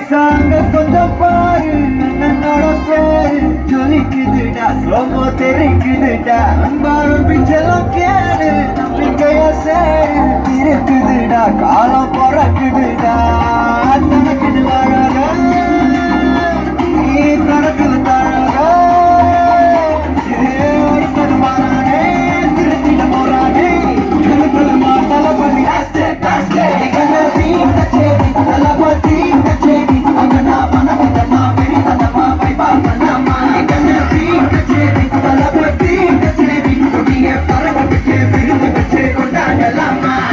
சாங்க கொஞ்சம் பாரு என்னோட பேரு ஜொலிக்குதுடா ஸ்லோமோ தெரிக்குதுடா அன்பாரும் பிச்செல்லாம் கேடு நம்பிக்கைய சேரு இருக்குதுடா காலம் பிறக்குதுடா தனக்குன்னு வாழாத நீ தனக்குல தாழாத ஒருத்தர் மாறானே திருத்திட போறானே கருத்துல மாத்தல பண்ணி Lama,